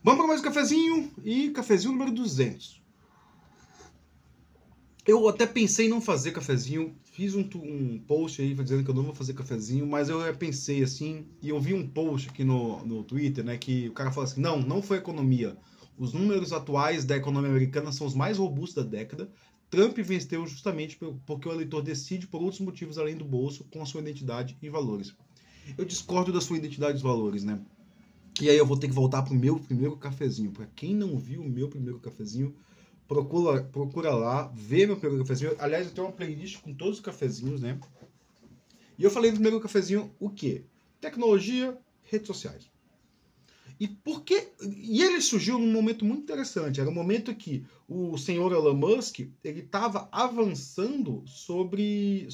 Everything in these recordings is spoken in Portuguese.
Vamos para mais um cafezinho e cafezinho número 200. Eu até pensei em não fazer cafezinho, fiz um post aí dizendo que eu não vou fazer cafezinho, mas eu pensei assim, e eu vi um post aqui no Twitter, né, que o cara falou assim, não foi economia. Os números atuais da economia americana são os mais robustos da década. Trump venceu justamente porque o eleitor decide por outros motivos além do bolso, com a sua identidade e valores. Eu discordo da sua identidade e valores, né? E aí eu vou ter que voltar pro meu primeiro cafezinho. Para quem não viu o meu primeiro cafezinho, procura lá, vê meu primeiro cafezinho. Aliás, eu tenho uma playlist com todos os cafezinhos, né? E eu falei no primeiro cafezinho o quê? Tecnologia, redes sociais. E por quê? E ele surgiu num momento muito interessante. Era um momento que o senhor Elon Musk ele estava avançando sobre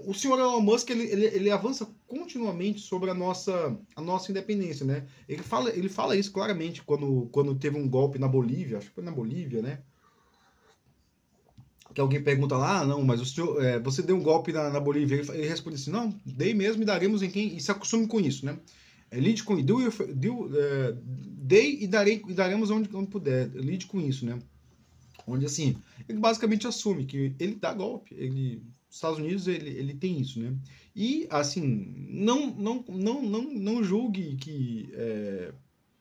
o senhor Elon Musk ele avança continuamente sobre a nossa independência, né? Ele fala isso claramente quando teve um golpe na Bolívia, acho que foi na Bolívia, né? Que alguém pergunta lá, não, mas o senhor, você deu um golpe na Bolívia. Ele responde assim, não, dei mesmo e daremos em quem... E se acostume com isso, né? Lide com dei e daremos onde puder. Lide com isso, né? Onde, assim, ele basicamente assume que ele dá golpe. Os Estados Unidos, ele tem isso, né? E, assim, não julgue que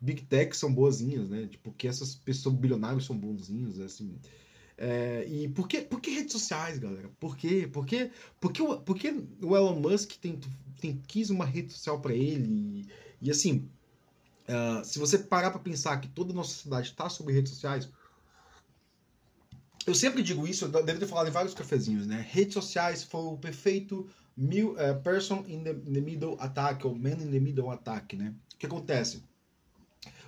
Big Tech são boazinhas, né? Tipo, que essas pessoas bilionários são bonzinhos, assim... e por que redes sociais, galera? Por quê? Porque o Elon Musk quis uma rede social para ele. E assim, se você parar para pensar que toda a nossa sociedade está sobre redes sociais, eu sempre digo isso, eu devo ter falado em vários cafezinhos, né? Redes sociais foi o perfeito person in the middle attack, ou man in the middle attack, né? O que acontece?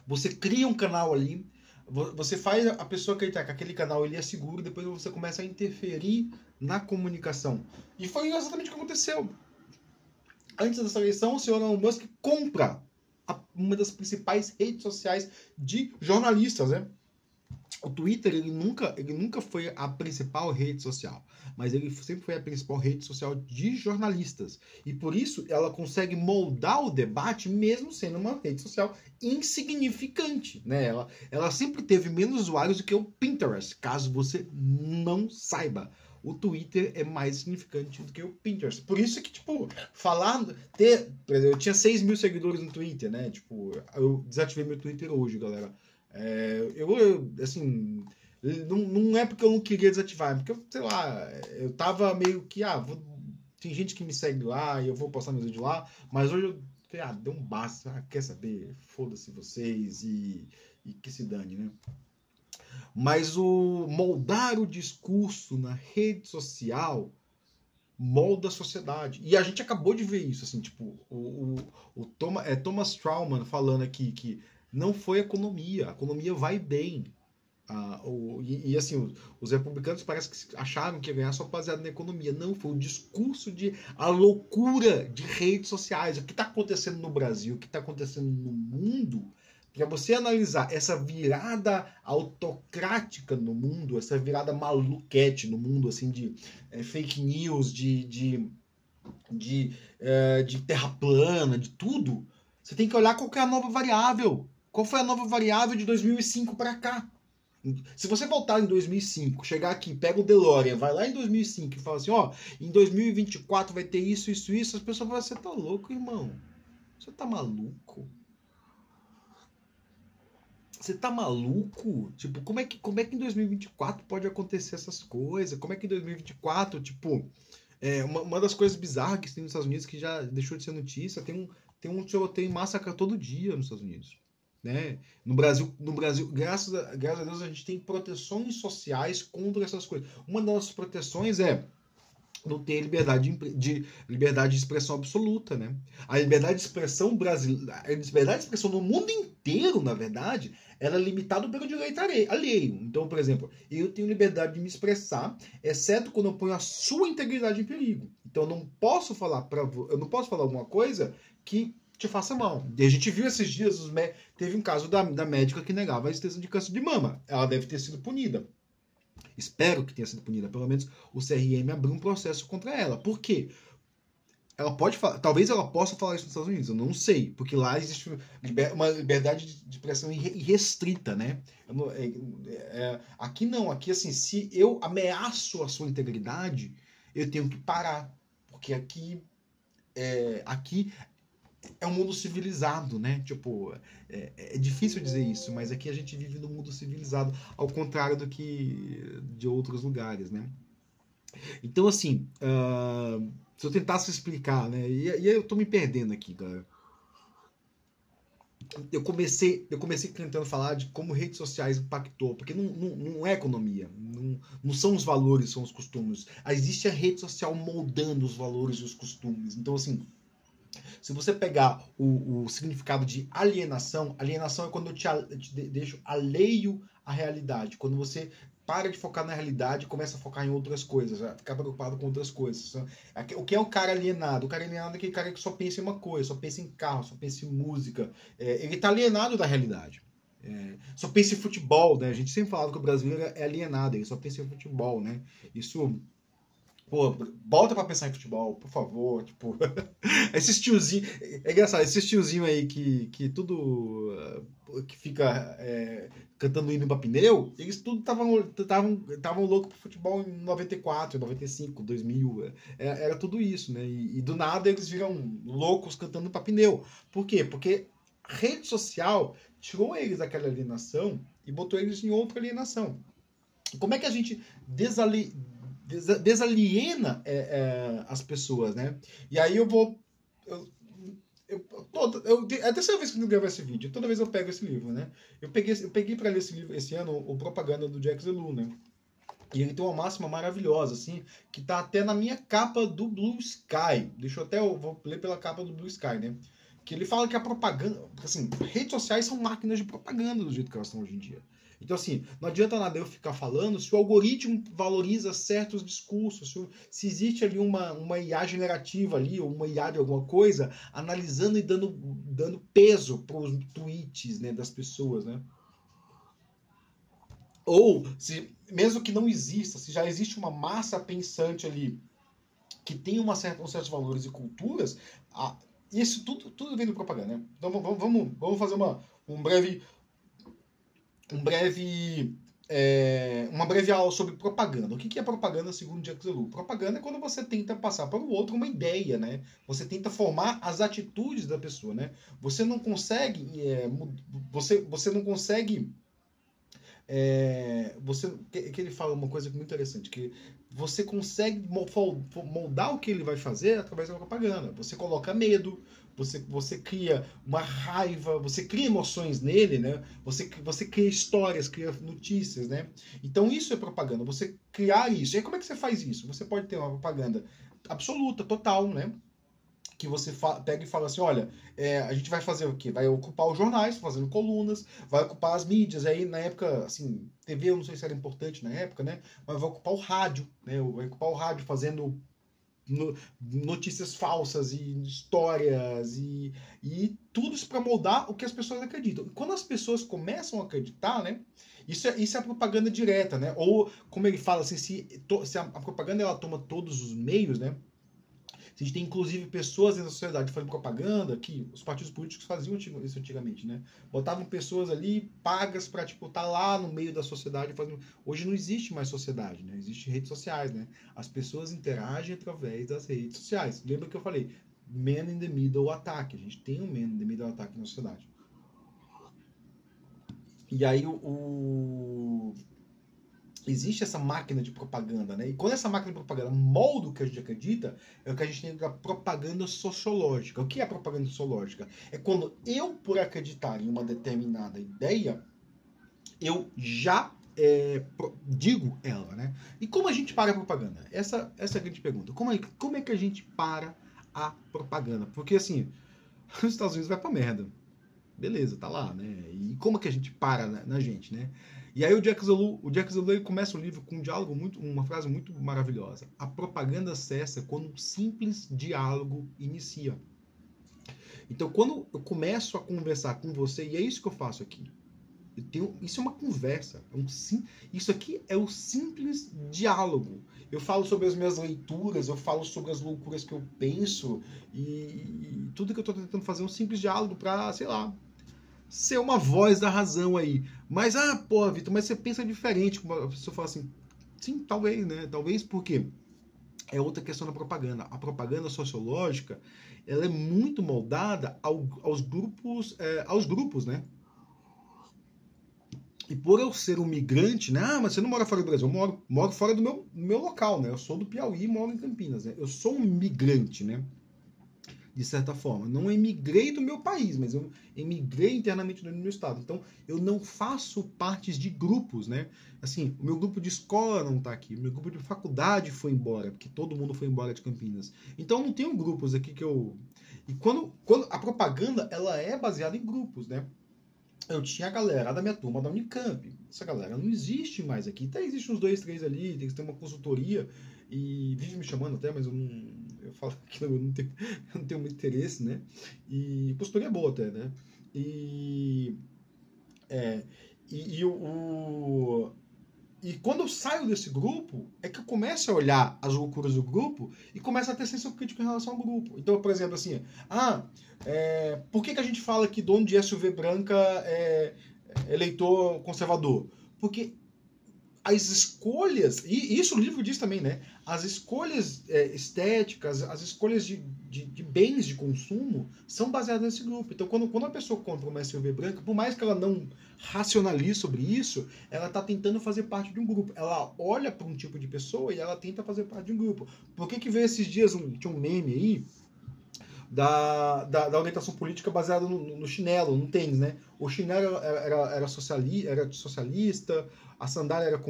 Você cria um canal ali, você faz a pessoa acreditar que aquele canal ele é seguro, e depois você começa a interferir na comunicação. E foi exatamente o que aconteceu. Antes dessa eleição, o senhor Elon Musk compra uma das principais redes sociais de jornalistas, né? O Twitter, ele nunca foi a principal rede social, mas ele sempre foi a principal rede social de jornalistas. E por isso ela consegue moldar o debate mesmo sendo uma rede social insignificante, né? Ela sempre teve menos usuários do que o Pinterest, caso você não saiba. O Twitter é mais significante do que o Pinterest. Por isso que, tipo, eu tinha 6 mil seguidores no Twitter, né? Tipo, eu desativei meu Twitter hoje, galera. Assim, não é porque eu não queria desativar, é porque, sei lá, eu tava meio que, tem gente que me segue lá e eu vou postar meus vídeos lá, mas hoje eu falei, deu um basta, quer saber? Foda-se vocês e que se dane, né? Mas moldar o discurso na rede social molda a sociedade. E a gente acabou de ver isso, assim, tipo, o Thomas Trauman falando aqui que não foi a economia vai bem. Assim, os republicanos parece que acharam que ia ganhar só baseado na economia. Não, foi o discurso a loucura de redes sociais. O que está acontecendo no Brasil, o que está acontecendo no mundo, para você analisar essa virada autocrática no mundo, essa virada maluquete no mundo, assim, de fake news, de terra plana, de tudo, você tem que olhar qual que é a nova variável. Qual foi a nova variável de 2005 para cá? Se você voltar em 2005, chegar aqui, pega o DeLorean, vai lá em 2005 e fala assim, em 2024 vai ter isso, as pessoas vão falar, você tá louco, irmão? Você tá maluco? Você tá maluco? Tipo, como é que em 2024 pode acontecer essas coisas? Como é que em 2024, tipo, uma das coisas bizarras que tem nos Estados Unidos, que já deixou de ser notícia, tem um tiroteio em massacre todo dia nos Estados Unidos. Né? No Brasil, graças a Deus, a gente tem proteções sociais contra essas coisas. Uma das proteções é não ter liberdade de expressão absoluta, né? A liberdade de expressão brasileira, a liberdade de expressão no mundo inteiro, na verdade, ela é limitada pelo direito alheio. Então, por exemplo, eu tenho liberdade de me expressar, exceto quando eu ponho a sua integridade em perigo. Então, eu não posso falar alguma coisa que te faça mal. E a gente viu esses dias, teve um caso da médica que negava a existência de câncer de mama. Ela deve ter sido punida. Espero que tenha sido punida. Pelo menos o CRM abriu um processo contra ela. Por quê? ela pode falar, talvez ela possa falar isso nos Estados Unidos, eu não sei, porque lá existe uma liberdade de expressão irrestrita, né? Aqui não, aqui assim, se eu ameaço a sua integridade, eu tenho que parar, porque aqui é um mundo civilizado, né? Tipo, é difícil dizer isso, mas aqui a gente vive num mundo civilizado, ao contrário do que de outros lugares, né? Então, assim, se eu tentasse explicar, né? E aí eu tô me perdendo aqui, galera. Eu comecei tentando falar de como redes sociais impactou, porque não é economia, não são os valores, são os costumes. Existe a rede social moldando os valores e os costumes. Então, assim, se você pegar o significado de alienação, alienação é quando eu te deixo alheio à realidade. Quando você para de focar na realidade e começa a focar em outras coisas, ficar preocupado com outras coisas. O que é o cara alienado? O cara alienado é aquele cara que só pensa em uma coisa, só pensa em carro, só pensa em música. Ele está alienado da realidade. Só pensa em futebol, né? A gente sempre falava que o brasileiro é alienado, ele só pensa em futebol, né? Isso... Pô, volta pra pensar em futebol, por favor. Tipo, esses tiozinhos. É engraçado, esses tiozinhos aí que tudo. Que fica cantando hino pra pneu, eles tudo estavam loucos pro futebol em 94, 95, 2000. Era tudo isso, né? E do nada eles viram loucos cantando pra pneu. Por quê? Porque a rede social tirou eles daquela alienação e botou eles em outra alienação. E como é que a gente desaliena as pessoas, né? E aí eu vou... É a terceira vez que eu gravo esse vídeo, toda vez eu pego esse livro, né? Eu peguei para ler esse livro esse ano, o Propaganda do Jack Zelu, né? E ele tem uma máxima maravilhosa, assim, que tá até na minha capa do Blue Sky. Eu vou ler pela capa do Blue Sky, né? Que ele fala que a propaganda, assim, redes sociais são máquinas de propaganda do jeito que elas estão hoje em dia. Então, assim, não adianta nada eu ficar falando se o algoritmo valoriza certos discursos, se existe ali uma IA generativa ali, ou uma IA de alguma coisa, analisando e dando peso para os tweets, né, das pessoas, né? Ou, mesmo que não exista, se já existe uma massa pensante ali que tem uns certos valores e culturas, isso tudo vem do propaganda, né? Então vamos fazer uma breve aula sobre propaganda. O que é propaganda segundo Jack Zelu? Propaganda é quando você tenta passar para o outro uma ideia, né? Você tenta formar as atitudes da pessoa, né? Você não consegue... você não consegue... que ele fala uma coisa muito interessante, que você consegue moldar o que ele vai fazer através da propaganda. Você coloca medo, você cria uma raiva, você cria emoções nele, né? Você cria histórias, cria notícias, né? Então isso é propaganda, você criar isso. E aí como é que você faz isso? Você pode ter uma propaganda absoluta, total, né? Que você pega e fala assim, olha, a gente vai fazer o quê? Vai ocupar os jornais, fazendo colunas, vai ocupar as mídias, aí na época, assim, TV eu não sei se era importante na época, né? Mas vai ocupar o rádio, né? Vai ocupar o rádio fazendo notícias falsas e histórias e tudo isso para moldar o que as pessoas acreditam. E quando as pessoas começam a acreditar, né? Isso é a propaganda direta, né? Ou, como ele fala assim, se a propaganda ela toma todos os meios, né? A gente tem, inclusive, pessoas dentro da sociedade fazendo propaganda, que os partidos políticos faziam isso antigamente, né? Botavam pessoas ali pagas para, tipo, estar lá no meio da sociedade fazendo... Hoje não existe mais sociedade, né? Existem redes sociais, né? As pessoas interagem através das redes sociais. Lembra que eu falei? Man in the Middle Attack. A gente tem um Man in the Middle Attack na sociedade. E aí existe essa máquina de propaganda, né? E quando essa máquina de propaganda molda o que a gente acredita, é o que a gente tem da propaganda sociológica. O que é a propaganda sociológica? É quando eu, por acreditar em uma determinada ideia, eu já digo ela, né? E como a gente para a propaganda? Essa é a grande pergunta. Como é que a gente para a propaganda? Porque, assim, os Estados Unidos vai pra merda. Beleza, tá lá, né? E como é que a gente para na gente, né? E aí o Jack Zelu ele começa o livro com um diálogo uma frase muito maravilhosa. A propaganda cessa quando um simples diálogo inicia. Então, quando eu começo a conversar com você, e é isso que eu faço aqui. Isso é uma conversa. Isso aqui é o simples diálogo. Eu falo sobre as minhas leituras, eu falo sobre as loucuras que eu penso, e tudo que eu estou tentando fazer é um simples diálogo para, sei lá, ser uma voz da razão aí. Mas, pô, Vitor, mas você pensa diferente. Como a pessoa fala assim, sim, talvez, né? Talvez porque é outra questão da propaganda. A propaganda sociológica, ela é muito moldada aos grupos, né? E por eu ser um migrante, né? Mas você não mora fora do Brasil. Eu moro fora do meu local, né? Eu sou do Piauí e moro em Campinas, né? Eu sou um migrante, né? De certa forma. Não emigrei do meu país, mas eu emigrei internamente do meu estado. Então, eu não faço parte de grupos, né? Assim, o meu grupo de escola não está aqui, o meu grupo de faculdade foi embora, porque todo mundo foi embora de Campinas. Então, eu não tenho grupos aqui que eu... E quando a propaganda, ela é baseada em grupos, né? Eu tinha a galera da minha turma da Unicamp. Essa galera não existe mais aqui. Até existe uns 2, 3 ali, tem que ter uma consultoria, e vive me chamando até, mas eu falo que eu não tenho muito interesse, né? E consultoria é boa até, né? E quando eu saio desse grupo, é que eu começo a olhar as loucuras do grupo e começo a ter senso crítico em relação ao grupo. Então, por exemplo, assim, por que a gente fala que dono de SUV branca é eleitor conservador? Porque as escolhas, e isso o livro diz também, né? As escolhas estéticas, as escolhas de bens de consumo são baseadas nesse grupo. Então, quando a pessoa compra uma SUV branca, por mais que ela não racionalize sobre isso, ela está tentando fazer parte de um grupo. Ela olha para um tipo de pessoa e ela tenta fazer parte de um grupo. Por que veio esses dias tinha um meme aí da orientação política baseada no chinelo, no tênis, né? O chinelo era socialista, a sandália era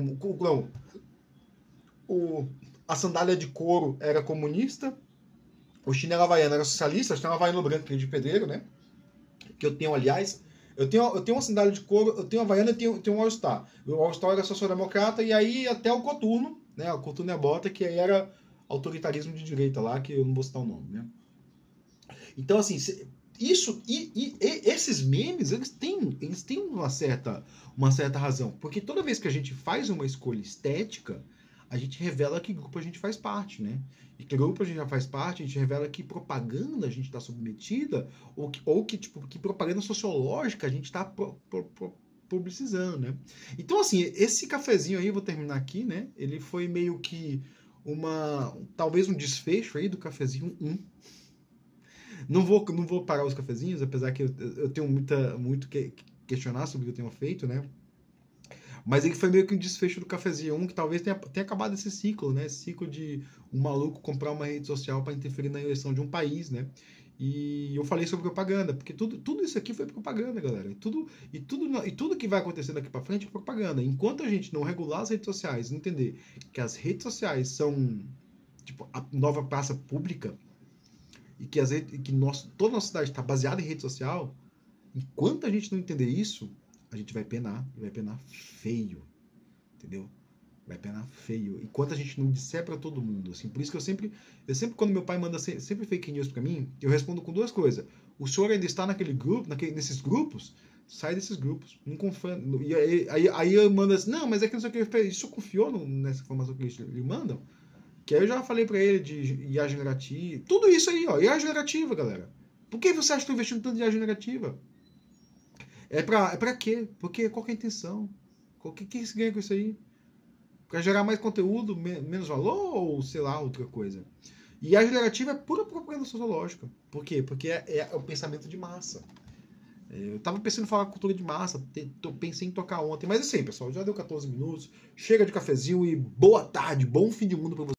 a sandália de couro era comunista, o chinelo havaiano era socialista, o chinelo havaiano branco de pedreiro, né? Que eu tenho, aliás, eu tenho uma sandália de couro, eu tenho uma havaiana e tenho um All-Star. O All-Star era social-democrata, e aí até o Coturno, né? O Coturno é a bota, que aí era autoritarismo de direita lá, que eu não vou citar o nome, né? Então, assim, esses memes, eles têm uma certa razão. Porque toda vez que a gente faz uma escolha estética, a gente revela que grupo a gente faz parte, né? E que grupo a gente já faz parte, a gente revela que propaganda a gente está submetida, ou que propaganda sociológica a gente está publicizando, né? Então, assim, esse cafezinho aí, eu vou terminar aqui, né? Ele foi meio que talvez um desfecho aí do cafezinho 1. Não vou parar os cafezinhos, apesar que eu tenho muito que questionar sobre o que eu tenho feito, né? Mas ele foi meio que um desfecho do cafezinho 1, que talvez tenha acabado esse ciclo, né? Esse ciclo de um maluco comprar uma rede social para interferir na eleição de um país, né? E eu falei sobre propaganda, porque tudo isso aqui foi propaganda, galera. E tudo que vai acontecer daqui para frente é propaganda. Enquanto a gente não regular as redes sociais, não entender que as redes sociais são tipo a nova praça pública, e que toda a nossa cidade está baseada em rede social, enquanto a gente não entender isso, a gente vai penar, e vai penar feio, entendeu? Vai penar feio. Enquanto a gente não disser para todo mundo, assim, por isso que eu sempre quando meu pai manda sempre fake news para mim, eu respondo com 2 coisas. O senhor ainda está naquele grupo, nesses grupos? Sai desses grupos. Não confia. E aí eu mando assim, não, mas é que não sei o que, isso confiou nessa informação que eles lhe mandam? Que aí eu já falei pra ele de IA generativa. Tudo isso aí, ó. IA generativa, galera. Por que você acha que eu tô investindo tanto em IA generativa? É pra quê? Porque qual que é a intenção? O que se ganha com isso aí? Pra gerar mais conteúdo, menos valor, ou sei lá, outra coisa? E IA generativa é pura propaganda sociológica. Por quê? Porque é o pensamento de massa. Eu tava pensando em falar cultura de massa, pensei em tocar ontem, mas assim, pessoal, já deu 14 minutos, chega de cafezinho e boa tarde, bom fim de mundo pra vocês.